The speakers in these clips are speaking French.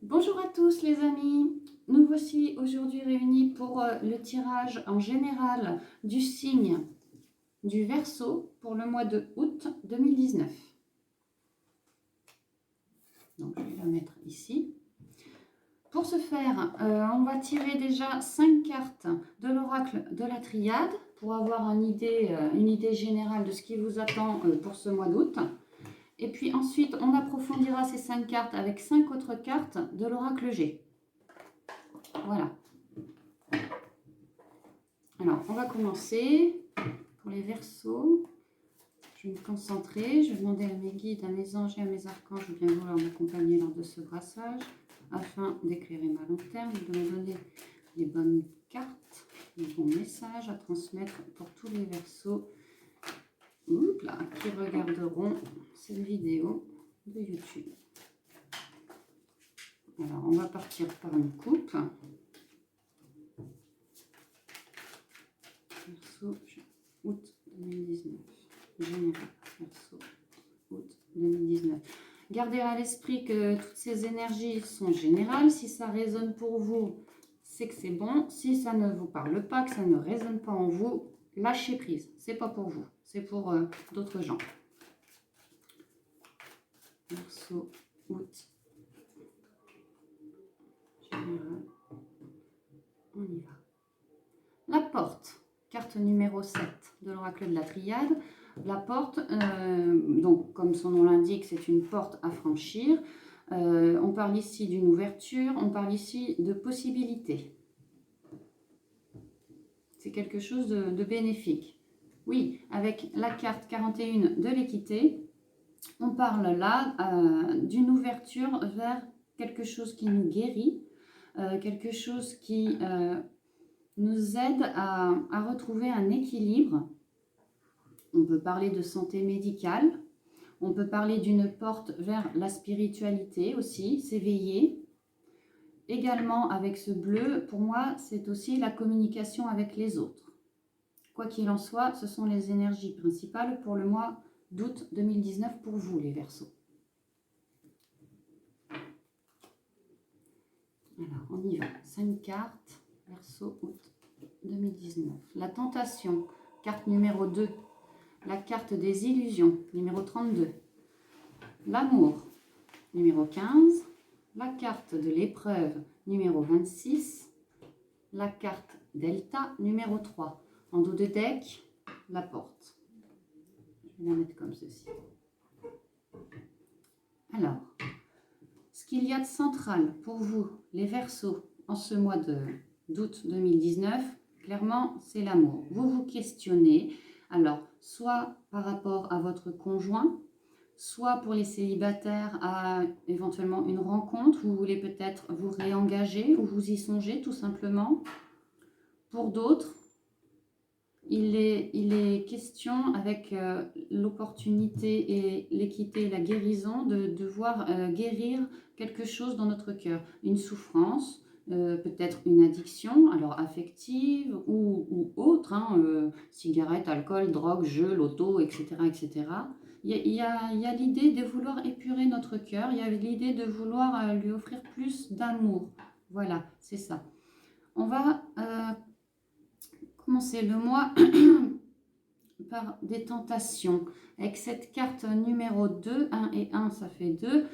Bonjour à tous les amis, nous voici aujourd'hui réunis pour le tirage en général du signe du Verseau pour le mois de août 2019. Donc je vais la mettre ici. Pour ce faire, on va tirer déjà 5 cartes de l'oracle de la triade pour avoir une idée générale de ce qui vous attend pour ce mois d'août. Et puis ensuite, on approfondira ces 5 cartes avec 5 autres cartes de l'oracle G. Voilà. Alors, on va commencer pour les Verseaux. Je vais me concentrer. Je vais demander à mes guides, à mes anges et à mes archanges de bien vouloir m'accompagner lors de ce brassage afin d'éclairer ma lanterne, de me donner les bonnes cartes, les bons messages à transmettre pour tous les Verseaux qui regarderont cette vidéo de YouTube. Alors, on va partir par une coupe. Verseau, août 2019. Général, Verseau, août 2019. Gardez à l'esprit que toutes ces énergies sont générales. Si ça résonne pour vous, c'est que c'est bon. Si ça ne vous parle pas, que ça ne résonne pas en vous, lâchez prise. C'est pas pour vous, c'est pour d'autres gens. Verseau, août, général. On y va. La porte, carte numéro 7 de l'oracle de la triade. La porte, donc comme son nom l'indique, c'est une porte à franchir. On parle ici d'une ouverture, on parle ici de possibilités. C'est quelque chose de bénéfique. Oui, avec la carte 41 de l'équité, on parle là d'une ouverture vers quelque chose qui nous guérit, quelque chose qui nous aide à retrouver un équilibre. On peut parler de santé médicale, on peut parler d'une porte vers la spiritualité aussi, s'éveiller. Également avec ce bleu, pour moi, c'est aussi la communication avec les autres. Quoi qu'il en soit, ce sont les énergies principales pour le mois d'août 2019 pour vous, les Verseaux. Alors, on y va. 5 cartes, Verseau, août 2019. La tentation, carte numéro 2. La carte des illusions, numéro 32. L'amour, numéro 15. La carte de l'épreuve, numéro 26. La carte Delta, numéro 3. En dos de deck, la porte. Je vais la mettre comme ceci. Alors, ce qu'il y a de central pour vous, les Verseaux, en ce mois d'août 2019, clairement, c'est l'amour. Vous vous questionnez, alors, soit par rapport à votre conjoint, soit pour les célibataires à éventuellement une rencontre, vous voulez peut-être vous réengager ou vous y songez tout simplement. Pour d'autres, il est question avec l'opportunité et l'équité et la guérison de devoir guérir quelque chose dans notre cœur, une souffrance, peut-être une addiction, alors affective ou autre, cigarette, alcool, drogue, jeu, loto, etc. etc. Il y a l'idée de vouloir épurer notre cœur, il y a l'idée de vouloir lui offrir plus d'amour. Voilà, c'est ça. On va commencer le mois par des tentations. Avec cette carte numéro 2, 1 et 1, ça fait 2.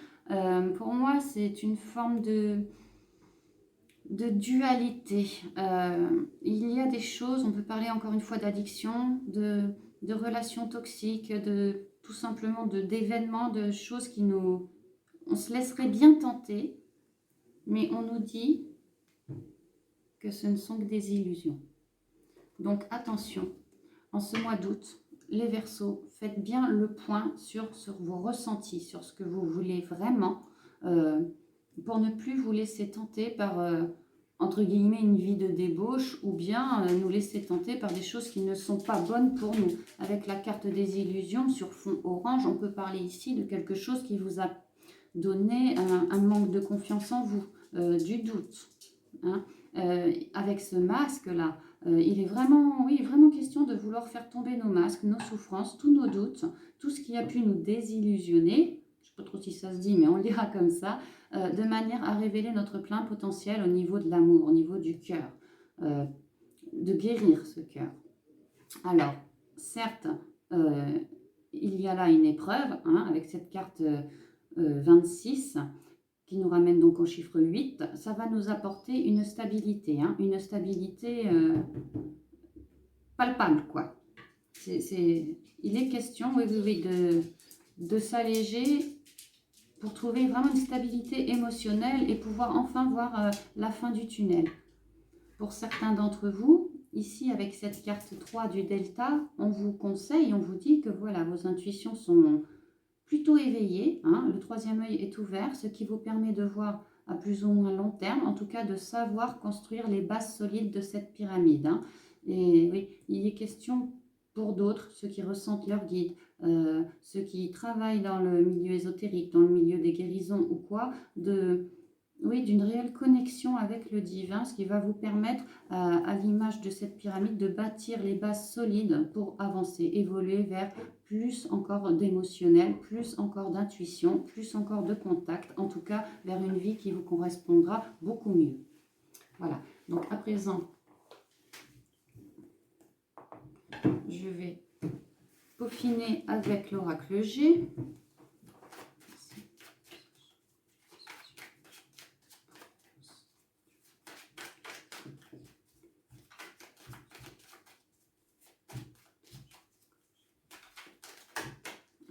Pour moi, c'est une forme de dualité. Il y a des choses, on peut parler encore une fois d'addiction, de relations toxiques, tout simplement d'événements, de choses qui nous... On se laisserait bien tenter, mais on nous dit que ce ne sont que des illusions. Donc attention, en ce mois d'août, les Verseaux, faites bien le point sur vos ressentis, sur ce que vous voulez vraiment, pour ne plus vous laisser tenter par, entre guillemets, une vie de débauche, ou bien nous laisser tenter par des choses qui ne sont pas bonnes pour nous. Avec la carte des illusions sur fond orange, on peut parler ici de quelque chose qui vous a donné un manque de confiance en vous, du doute. Avec ce masque-là, il est vraiment, oui, vraiment question de vouloir faire tomber nos masques, nos souffrances, tous nos doutes, tout ce qui a pu nous désillusionner. Je ne sais pas trop si ça se dit, mais on le dira comme ça. de manière à révéler notre plein potentiel au niveau de l'amour, au niveau du cœur, de guérir ce cœur. Alors, certes, il y a là une épreuve, hein, avec cette carte 26, qui nous ramène donc au chiffre 8, ça va nous apporter une stabilité, hein, une stabilité palpable, quoi. Il est question, oui, oui, oui, de s'alléger pour trouver vraiment une stabilité émotionnelle et pouvoir enfin voir la fin du tunnel. Pour certains d'entre vous, ici avec cette carte 3 du Delta, on vous conseille, on vous dit que voilà, vos intuitions sont plutôt éveillées, hein, le troisième œil est ouvert, ce qui vous permet de voir à plus ou moins long terme, en tout cas de savoir construire les bases solides de cette pyramide. Hein. Et oui, il est question pour d'autres, ceux qui ressentent leur guide, ceux qui travaillent dans le milieu ésotérique, dans le milieu des guérisons ou quoi, oui, d'une réelle connexion avec le divin, ce qui va vous permettre, à l'image de cette pyramide, de bâtir les bases solides pour avancer, évoluer vers plus encore d'émotionnel, plus encore d'intuition, plus encore de contact, en tout cas vers une vie qui vous correspondra beaucoup mieux. Voilà, donc à présent, je vais peaufiner avec l'oracle G.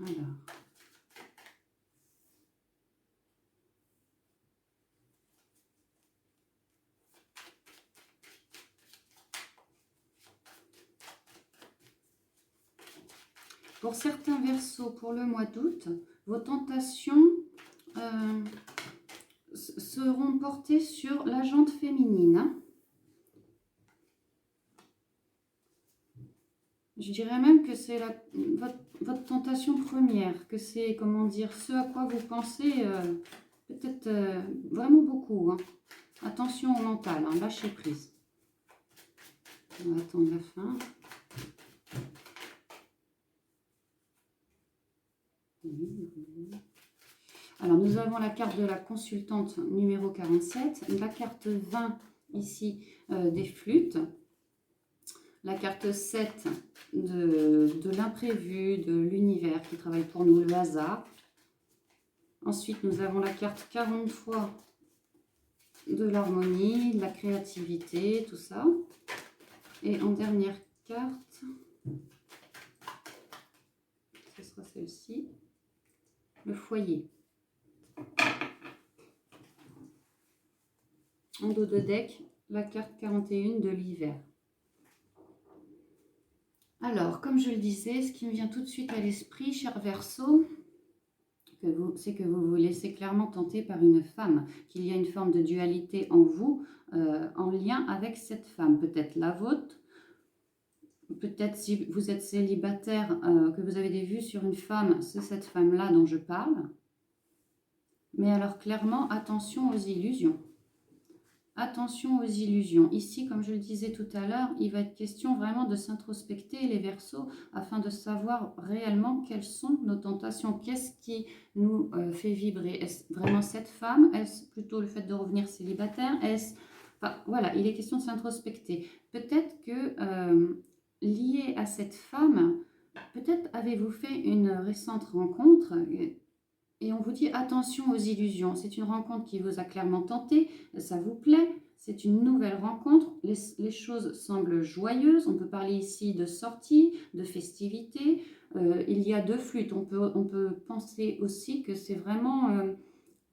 Alors, pour certains Verseaux, pour le mois d'août, vos tentations seront portées sur la jante féminine. Hein. Je dirais même que c'est votre tentation première, que c'est, comment dire, ce à quoi vous pensez peut-être vraiment beaucoup. Hein. Attention au mental, hein, lâchez prise. On va attendre la fin. Alors, nous avons la carte de la consultante numéro 47, la carte 20 ici des flûtes, la carte 7 de l'imprévu, de l'univers qui travaille pour nous, le hasard. Ensuite, nous avons la carte 43 de l'harmonie, de la créativité, tout ça. Et en dernière carte, ce sera celle-ci, le foyer. En dos de deck, la carte 41 de l'hiver. Alors, comme je le disais, ce qui me vient tout de suite à l'esprit, cher Verseau, c'est que vous vous laissez clairement tenter par une femme, qu'il y a une forme de dualité en vous, en lien avec cette femme, peut-être la vôtre, peut-être si vous êtes célibataire, que vous avez des vues sur une femme, c'est cette femme-là dont je parle. Mais alors clairement, attention aux illusions. Attention aux illusions. Ici, comme je le disais tout à l'heure, il va être question vraiment de s'introspecter les Verseaux afin de savoir réellement quelles sont nos tentations. Qu'est-ce qui nous fait vibrer? Est-ce vraiment cette femme? Est-ce plutôt le fait de revenir célibataire? Enfin, voilà, il est question de s'introspecter. Peut-être que lié à cette femme, peut-être avez-vous fait une récente rencontre et on vous dit attention aux illusions. C'est une rencontre qui vous a clairement tenté, ça vous plaît, c'est une nouvelle rencontre, les choses semblent joyeuses. On peut parler ici de sortie, de festivité. Il y a deux flûtes. On peut penser aussi que c'est vraiment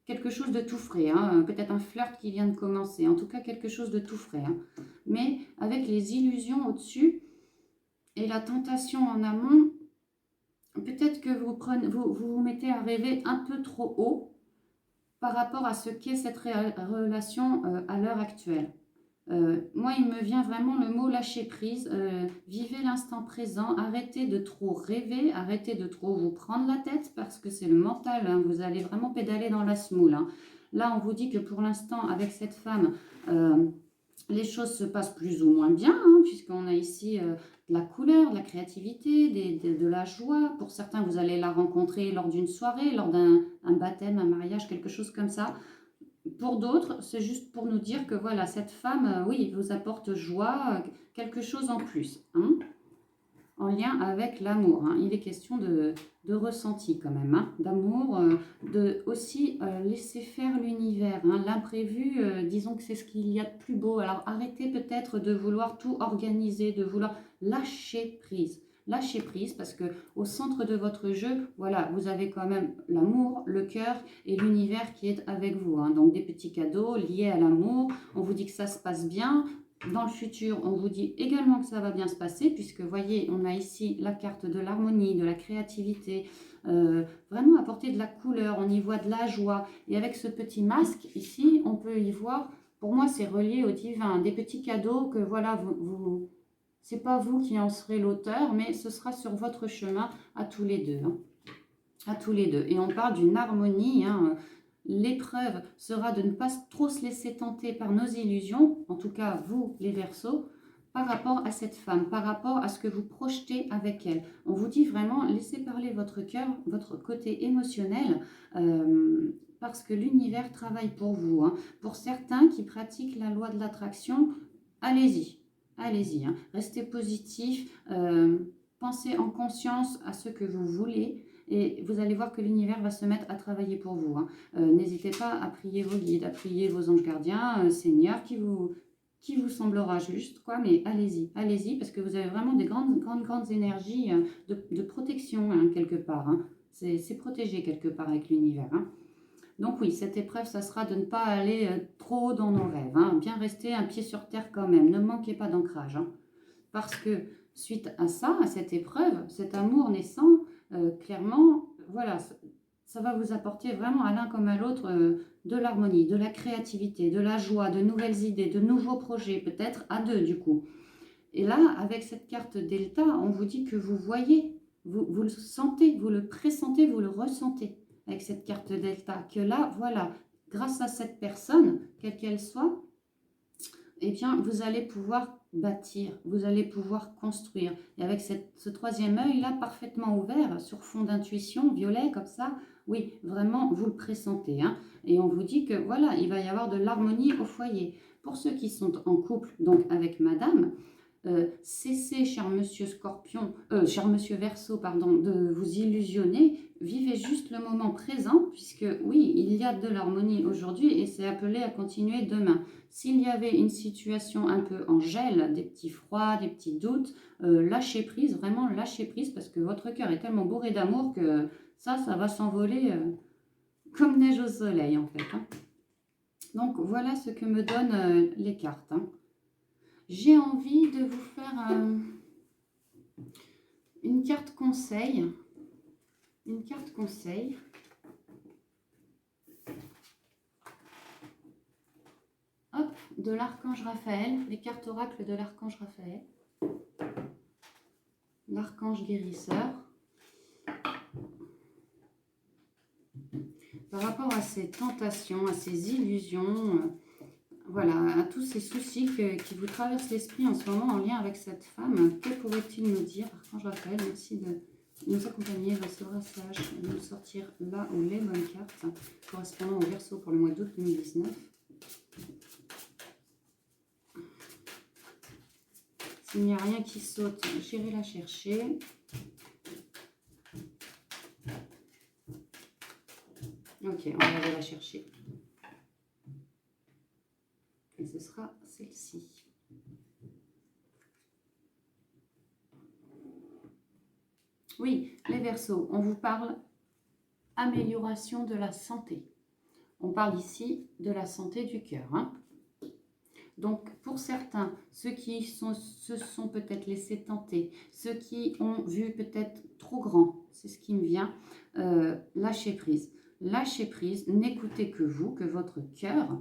quelque chose de tout frais. Hein. Peut-être un flirt qui vient de commencer. En tout cas, quelque chose de tout frais. Hein. Mais avec les illusions au-dessus et la tentation en amont, peut-être que vous mettez à rêver un peu trop haut par rapport à ce qu'est cette relation à l'heure actuelle. Moi, il me vient vraiment le mot lâcher prise. Vivez l'instant présent, arrêtez de trop rêver, arrêtez de trop vous prendre la tête parce que c'est le mental, hein, vous allez vraiment pédaler dans la semoule. Hein. Là, on vous dit que pour l'instant, avec cette femme, les choses se passent plus ou moins bien, hein, puisqu'on a ici de la couleur, de la créativité, de la joie. Pour certains, vous allez la rencontrer lors d'une soirée, lors d'un baptême, un mariage, quelque chose comme ça. Pour d'autres, c'est juste pour nous dire que voilà, cette femme, oui, vous apporte joie, quelque chose en plus, hein, en lien avec l'amour. Hein. Il est question de ressenti quand même, hein, d'amour, de aussi laisser faire l'univers. Hein. L'imprévu, disons que c'est ce qu'il y a de plus beau. Alors arrêtez peut-être de vouloir tout organiser, de vouloir lâcher prise. Lâchez prise parce que au centre de votre jeu, voilà, vous avez quand même l'amour, le cœur et l'univers qui est avec vous. Hein. Donc des petits cadeaux liés à l'amour. On vous dit que ça se passe bien. Dans le futur, on vous dit également que ça va bien se passer, puisque voyez, on a ici la carte de l'harmonie, de la créativité, vraiment apporter de la couleur, on y voit de la joie. Et avec ce petit masque ici, on peut y voir, pour moi c'est relié au divin, des petits cadeaux que voilà, c'est pas vous qui en serez l'auteur, mais ce sera sur votre chemin à tous les deux. Hein, à tous les deux. Et on parle d'une harmonie. Hein. L'épreuve sera de ne pas trop se laisser tenter par nos illusions, en tout cas vous les Verseaux, par rapport à cette femme, par rapport à ce que vous projetez avec elle. On vous dit vraiment, laissez parler votre cœur, votre côté émotionnel, parce que l'univers travaille pour vous. Hein. Pour certains qui pratiquent la loi de l'attraction, allez-y, allez-y. Hein. Restez positif, pensez en conscience à ce que vous voulez, et vous allez voir que l'univers va se mettre à travailler pour vous. Hein. N'hésitez pas à prier vos guides, à prier vos anges gardiens, Seigneur, qui vous semblera juste, quoi. Mais allez-y, allez-y, parce que vous avez vraiment des grandes énergies de protection, hein, quelque part. Hein. C'est protégé quelque part avec l'univers. Hein. Donc oui, cette épreuve, ça sera de ne pas aller trop dans nos rêves. Hein. Bien rester un pied sur terre quand même. Ne manquez pas d'ancrage. Hein. Parce que suite à ça, à cette épreuve, cet amour naissant, clairement, voilà, ça va vous apporter vraiment à l'un comme à l'autre de l'harmonie, de la créativité, de la joie, de nouvelles idées, de nouveaux projets, peut-être à deux du coup. Et là, avec cette carte Delta, on vous dit que vous voyez, vous le sentez, vous le pressentez, vous le ressentez avec cette carte Delta, que là, voilà, grâce à cette personne, quelle qu'elle soit, eh bien, vous allez pouvoir bâtir, vous allez pouvoir construire. Et avec ce troisième œil-là parfaitement ouvert, sur fond d'intuition, violet, comme ça, oui, vraiment, vous le pressentez. Hein. Et on vous dit que, voilà, il va y avoir de l'harmonie au foyer. Pour ceux qui sont en couple, donc avec madame, cessez, cher monsieur Scorpion, cher monsieur Verseau, pardon, de vous illusionner. Vivez juste le moment présent, puisque oui, il y a de l'harmonie aujourd'hui et c'est appelé à continuer demain. S'il y avait une situation un peu en gel, des petits froids, des petits doutes, lâchez prise, vraiment lâchez prise, parce que votre cœur est tellement bourré d'amour que ça va s'envoler comme neige au soleil en fait. Hein. Donc voilà ce que me donnent les cartes. Hein. J'ai envie de vous faire une carte conseil. Une carte conseil. Hop, de l'archange Raphaël, les cartes oracles de l'archange Raphaël. L'archange guérisseur. Par rapport à ces tentations, à ces illusions, voilà, à tous ces soucis qui vous traversent l'esprit en ce moment en lien avec cette femme, que pourrait-il nous dire? Archange Raphaël, merci de nous accompagner, recevra sage, de nous sortir là où les bonnes cartes correspondant au Verseau pour le mois d'août 2019. S'il n'y a rien qui saute, j'irai la chercher. Ok, on va aller la chercher. Et ce sera celle-ci. Oui, les Verseaux, on vous parle amélioration de la santé. On parle ici de la santé du cœur. Hein. Donc, pour certains, ceux qui se sont peut-être laissés tenter, ceux qui ont vu peut-être trop grand, c'est ce qui me vient, lâchez prise. Lâchez prise, n'écoutez que vous, que votre cœur,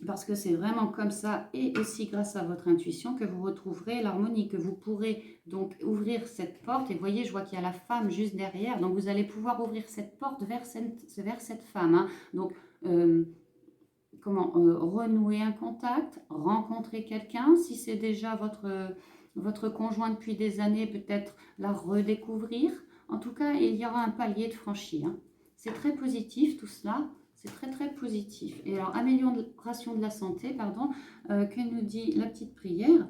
parce que c'est vraiment comme ça et aussi grâce à votre intuition que vous retrouverez l'harmonie, que vous pourrez donc ouvrir cette porte. Et vous voyez, je vois qu'il y a la femme juste derrière, donc vous allez pouvoir ouvrir cette porte vers cette femme. Hein. Donc, renouer un contact, rencontrer quelqu'un, si c'est déjà votre conjoint depuis des années, peut-être la redécouvrir. En tout cas, il y aura un palier de franchi. Hein. C'est très positif tout cela. C'est très très positif. Et alors, amélioration de la santé, pardon, que nous dit la petite prière.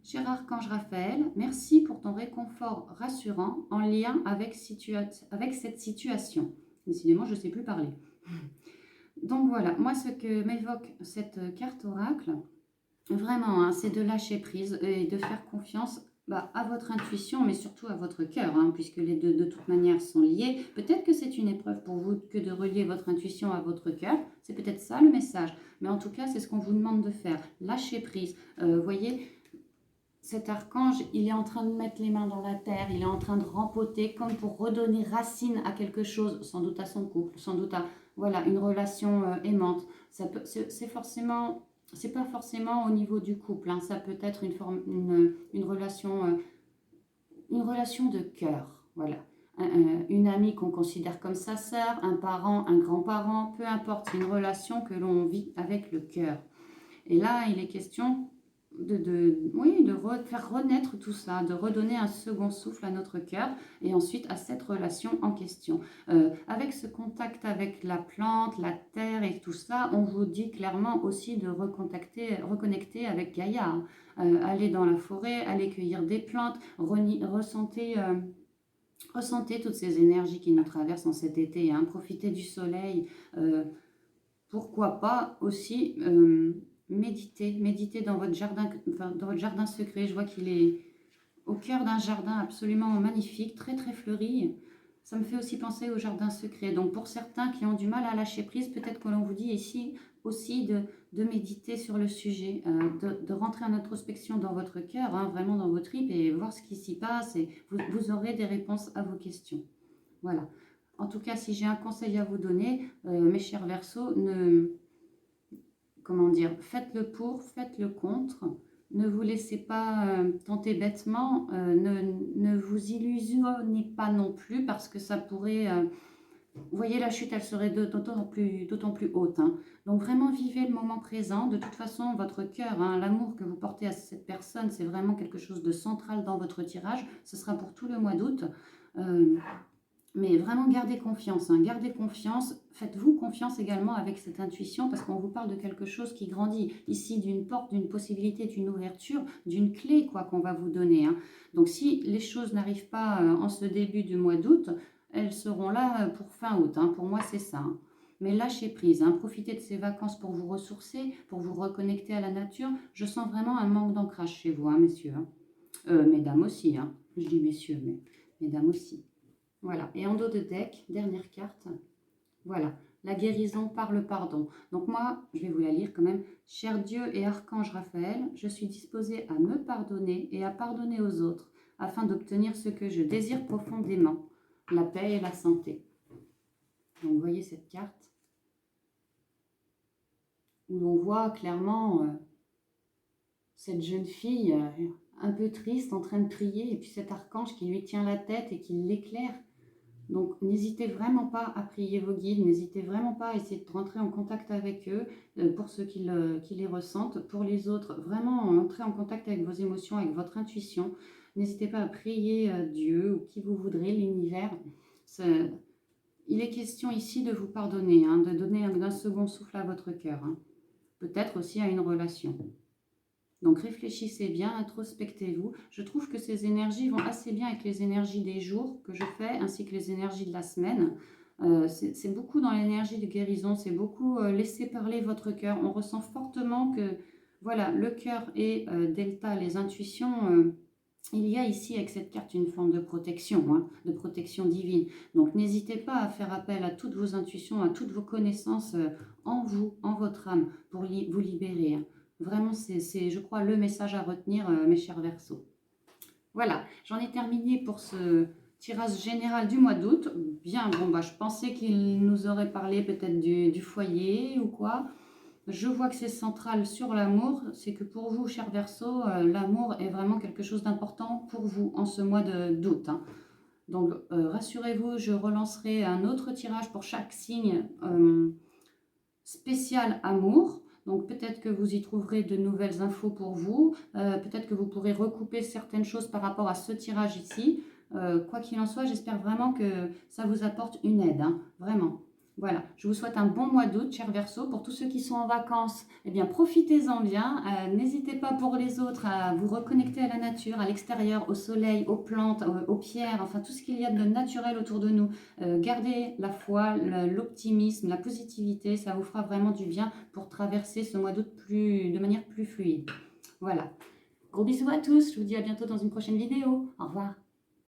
Cher Archange Raphaël, merci pour ton réconfort rassurant en lien avec cette situation. Décidément, je ne sais plus parler. Donc voilà, moi ce que m'évoque cette carte oracle, vraiment, hein, c'est de lâcher prise et de faire confiance à votre intuition, mais surtout à votre cœur, hein, puisque les deux de toute manière sont liés. Peut-être que c'est une épreuve pour vous que de relier votre intuition à votre cœur, c'est peut-être ça le message, mais en tout cas c'est ce qu'on vous demande de faire, lâcher prise. Voyez, cet archange, il est en train de mettre les mains dans la terre, il est en train de rempoter comme pour redonner racine à quelque chose, sans doute à son couple, sans doute à voilà, une relation aimante. C'est pas forcément au niveau du couple, hein, ça peut être une relation de cœur, voilà. Une amie qu'on considère comme sa sœur, un parent, un grand-parent, peu importe, c'est une relation que l'on vit avec le cœur. Et là, il est question faire renaître tout ça, de redonner un second souffle à notre cœur et ensuite à cette relation en question. Avec ce contact avec la plante, la terre et tout ça, on vous dit clairement aussi de reconnecter avec Gaïa. Hein. Aller dans la forêt, aller cueillir des plantes, ressentez toutes ces énergies qui nous traversent en cet été, hein. Profitez du soleil. Pourquoi pas aussi méditer dans votre jardin secret. Je vois qu'il est au cœur d'un jardin absolument magnifique, très très fleuri. Ça me fait aussi penser au jardin secret. Donc pour certains qui ont du mal à lâcher prise, peut-être que l'on vous dit ici aussi de méditer sur le sujet, de rentrer en introspection dans votre cœur, hein, vraiment dans vos tripes et voir ce qui s'y passe et vous aurez des réponses à vos questions. Voilà. En tout cas, si j'ai un conseil à vous donner, mes chers Verseaux, faites le pour, faites le contre. Ne vous laissez pas tenter bêtement. Ne vous illusionnez pas non plus parce que ça pourrait... vous voyez, la chute, elle serait d'autant plus haute. Hein. Donc vraiment, vivez le moment présent. De toute façon, votre cœur, hein, l'amour que vous portez à cette personne, c'est vraiment quelque chose de central dans votre tirage. Ce sera pour tout le mois d'août. Mais vraiment, gardez confiance, hein, gardez confiance. Faites-vous confiance également avec cette intuition parce qu'on vous parle de quelque chose qui grandit. Ici, d'une porte, d'une possibilité, d'une ouverture, d'une clé quoi qu'on va vous donner. Hein. Donc, si les choses n'arrivent pas en ce début du mois d'août, elles seront là pour fin août. Hein. Pour moi, c'est ça. Hein. Mais lâchez prise, hein. Profitez de ces vacances pour vous ressourcer, pour vous reconnecter à la nature. Je sens vraiment un manque d'ancrage chez vous, hein, messieurs. Hein. Mesdames aussi. Hein. Je dis messieurs, mais mesdames aussi. Voilà, et en dos de deck, dernière carte, voilà, la guérison par le pardon. Donc moi, je vais vous la lire quand même. Cher Dieu et Archange Raphaël, je suis disposée à me pardonner et à pardonner aux autres, afin d'obtenir ce que je désire profondément, la paix et la santé. Donc vous voyez cette carte, où l'on voit clairement cette jeune fille un peu triste, en train de prier, et puis cet archange qui lui tient la tête et qui l'éclaire. Donc, n'hésitez vraiment pas à prier vos guides, n'hésitez vraiment pas à essayer de rentrer en contact avec eux pour ceux qui les ressentent. Pour les autres, vraiment entrer en contact avec vos émotions, avec votre intuition. N'hésitez pas à prier Dieu ou qui vous voudrez, l'univers. Il est question ici de vous pardonner, hein, de donner un second souffle à votre cœur. Hein. Peut-être aussi à une relation. Donc réfléchissez bien, introspectez-vous. Je trouve que ces énergies vont assez bien avec les énergies des jours que je fais, ainsi que les énergies de la semaine. C'est beaucoup dans l'énergie de guérison, c'est beaucoup laisser parler votre cœur. On ressent fortement que voilà, le cœur et Delta, les intuitions, il y a ici avec cette carte une forme de protection, hein, de protection divine. Donc n'hésitez pas à faire appel à toutes vos intuitions, à toutes vos connaissances en vous, en votre âme, pour vous libérer. Hein. Vraiment, c'est, je crois, le message à retenir, mes chers Verseaux. Voilà, j'en ai terminé pour ce tirage général du mois d'août. Bien, bon, je pensais qu'il nous aurait parlé peut-être du foyer ou quoi. Je vois que c'est central sur l'amour. C'est que pour vous, chers Verseaux, l'amour est vraiment quelque chose d'important pour vous en ce mois d'août. Hein. Donc, rassurez-vous, je relancerai un autre tirage pour chaque signe spécial amour. Donc peut-être que vous y trouverez de nouvelles infos pour vous, peut-être que vous pourrez recouper certaines choses par rapport à ce tirage ici. Quoi qu'il en soit, j'espère vraiment que ça vous apporte une aide, hein, vraiment. Voilà, je vous souhaite un bon mois d'août, cher Verseau. Pour tous ceux qui sont en vacances, eh bien, profitez-en bien. N'hésitez pas pour les autres à vous reconnecter à la nature, à l'extérieur, au soleil, aux plantes, aux pierres, enfin tout ce qu'il y a de naturel autour de nous. Gardez la foi, l'optimisme, la positivité, ça vous fera vraiment du bien pour traverser ce mois d'août de manière plus fluide. Voilà. Gros bisous à tous, je vous dis à bientôt dans une prochaine vidéo. Au revoir.